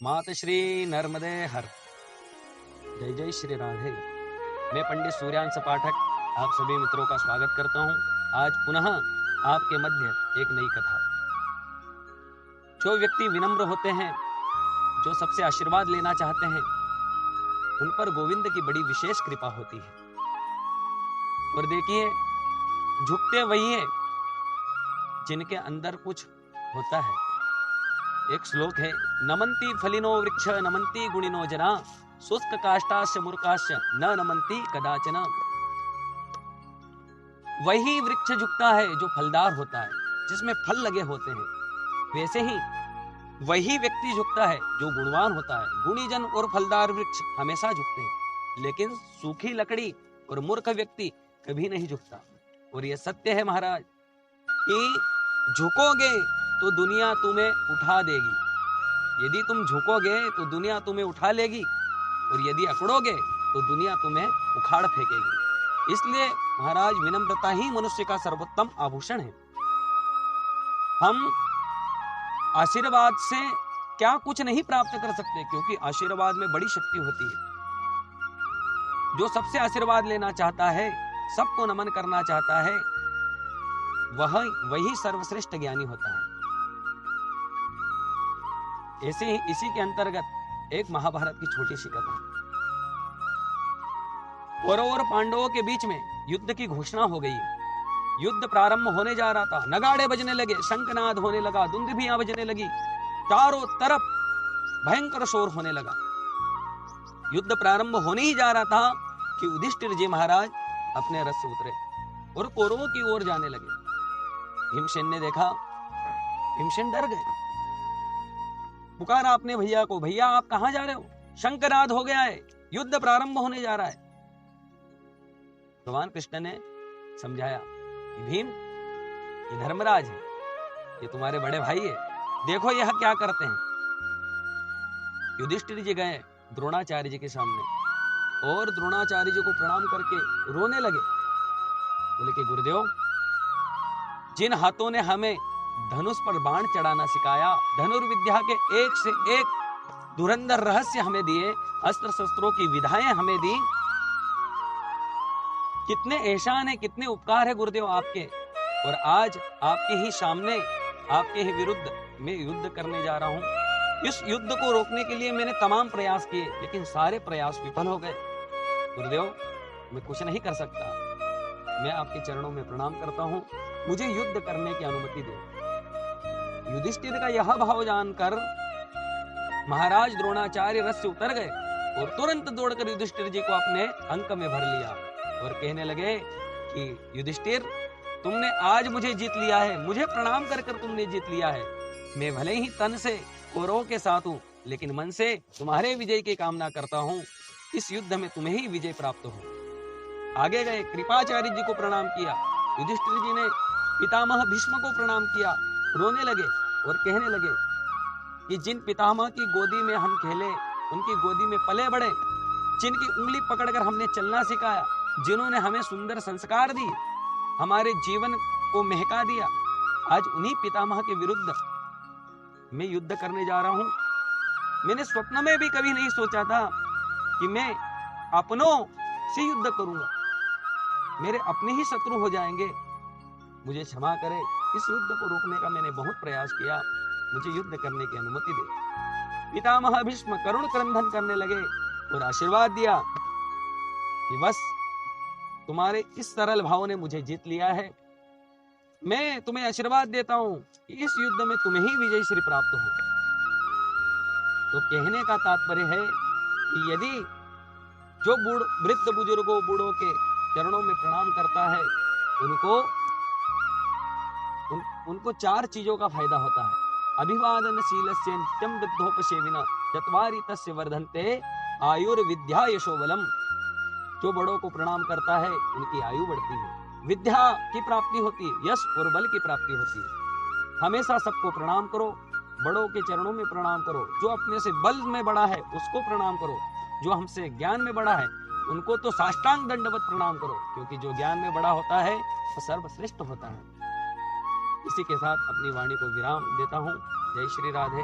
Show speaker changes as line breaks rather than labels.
मात श्री नर्मदे हर। जय जय श्री राधे। मैं पंडित सूर्यांश पाठक आप सभी मित्रों का स्वागत करता हूं। आज पुनः आपके मध्य एक नई कथा। जो व्यक्ति विनम्र होते हैं, जो सबसे आशीर्वाद लेना चाहते हैं, उन पर गोविंद की बड़ी विशेष कृपा होती है। और देखिए, झुकते वही है जिनके अंदर कुछ होता है। एक श्लोक है, नमन्ति फलिनो वृक्ष नमन्ति गुणिनो जना शुष्क काष्ठास्य मूर्खास्य न नमन्ति कदाचन। वही वृक्ष झुकता है जो फलदार होता है, जिसमें फल लगे होते हैं। वैसे ही वही व्यक्ति झुकता है जो गुणवान होता है। गुणीजन और फलदार वृक्ष हमेशा झुकते हैं, लेकिन सूखी लकड़ी और मूर्ख व्यक्ति कभी नहीं झुकता। और यह सत्य है महाराज कि झुकोगे तो दुनिया तुम्हें उठा देगी। यदि तुम झुकोगे तो दुनिया तुम्हें उठा लेगी, और यदि अकड़ोगे तो दुनिया तुम्हें उखाड़ फेंकेगी। इसलिए महाराज, विनम्रता ही मनुष्य का सर्वोत्तम आभूषण है। हम आशीर्वाद से क्या कुछ नहीं प्राप्त कर सकते, क्योंकि आशीर्वाद में बड़ी शक्ति होती है। जो सबसे आशीर्वाद लेना चाहता है, सबको नमन करना चाहता है, वही सर्वश्रेष्ठ ज्ञानी होता है। ऐसे ही इसी के अंतर्गत एक महाभारत की छोटी सी कथा। कौरवों और पांडवों के बीच में युद्ध की घोषणा हो गई। युद्ध प्रारंभ होने जा रहा था। नगाड़े बजने लगे, शंखनाद होने लगा, दुंदुभियां बजने लगी, चारों तरफ भयंकर शोर होने लगा। युद्ध प्रारंभ होने ही जा रहा था कि युधिष्ठिर जी महाराज अपने रथ से उतरे और कौरवों की ओर जाने लगे। भीमसेन ने देखा, भीमसेन डर गए। पुकारा अपने भैया को, भैया आप कहां जा रहे हो? शंखनाद हो गया है, युद्ध प्रारंभ होने जा रहा है। भगवान कृष्ण ने समझाया कि भीम, ये धर्मराज है, ये तुम्हारे बड़े भाई है, देखो यह क्या करते हैं। युधिष्ठिर जी गए द्रोणाचार्य जी के सामने और द्रोणाचार्य जी को प्रणाम करके रोने लगे। बोले कि गुरुदेव, जिन हाथों ने हमें धनुष पर बाण चढ़ाना सिखाया, धनुर्विद्या के एक से एक धुरंधर रहस्य हमें दिए, अस्त्र शस्त्रों की विधाएं हमें दी, कितने एहसान है, कितने उपकार है गुरुदेव आपके। और आज आपके ही सामने, आपके ही विरुद्ध मैं युद्ध करने जा रहा हूं। इस युद्ध को रोकने के लिए मैंने तमाम प्रयास किए, लेकिन सारे प्रयास विफल हो गए। गुरुदेव, मैं कुछ नहीं कर सकता, मैं आपके चरणों में प्रणाम करता हूं, मुझे युद्ध करने की अनुमति दो। युधिष्ठिर का यह भाव जानकर महाराज द्रोणाचार्य रथ से उतर गए और तुरंत दौड़कर युधिष्ठिर जी को अपने अंक में भर लिया और कहने लगे कि युधिष्ठिर, तुमने आज मुझे जीत लिया है, मुझे प्रणाम कर कर तुमने जीत लिया है। मैं भले ही तन से कौरवों के साथ हूं, लेकिन मन से तुम्हारे विजय की कामना करता हूं। इस युद्ध में तुम्हें ही विजय प्राप्त हो। आगे गए, कृपाचार्य जी को प्रणाम किया। युधिष्ठिर जी ने पितामह भीष्म को प्रणाम किया, रोने लगे और कहने लगे कि जिन पितामह की गोदी में हम खेले, उनकी गोदी में पले बढ़े, जिनकी उंगली पकड़कर हमने चलना सिखाया, जिन्होंने हमें सुंदर संस्कार दिए, हमारे जीवन को महका दिया, आज उन्हीं पितामह के विरुद्ध मैं युद्ध करने जा रहा हूं। मैंने स्वप्न में भी कभी नहीं सोचा था कि मैं अपनों से युद्ध करूंगा, मेरे अपने ही शत्रु हो जाएंगे। मुझे क्षमा करे, इस युद्ध को रोकने का मैंने बहुत प्रयास किया, मुझे युद्ध करने की अनुमति दे। पितामह भीष्म करुण क्रंदन करने लगे और आशीर्वाद दिया कि बस तुम्हारे इस सरल भाव ने मुझे जीत लिया है। मैं तुम्हें आशीर्वाद देता हूं कि इस युद्ध में तुम्हें ही विजय श्री प्राप्त हो। तो कहने का तात्पर्य है कि यदि जो वृद्ध बुजुर्गों, बूढ़ों के चरणों में प्रणाम करता है, उनको चार चीजों का फायदा होता है। अभिवादनशीलस्य नित्यं वृद्धोपसेविनः चत्वारि तस्य वर्धन्ते आयुर्विद्या यशोबलम। जो बड़ों को प्रणाम करता है, उनकी आयु बढ़ती है, विद्या की प्राप्ति होती है, यश और बल की प्राप्ति होती है। हमेशा सबको प्रणाम करो, बड़ों के चरणों में प्रणाम करो। जो अपने से बल में बड़ा है उसको प्रणाम करो, जो हमसे ज्ञान में बड़ा है उनको तो साष्टांग दंडवत प्रणाम करो, क्योंकि जो ज्ञान में बड़ा होता है वो सर्वश्रेष्ठ होता है। इसी के साथ अपनी वाणी को विराम देता हूं। जय श्री राधे।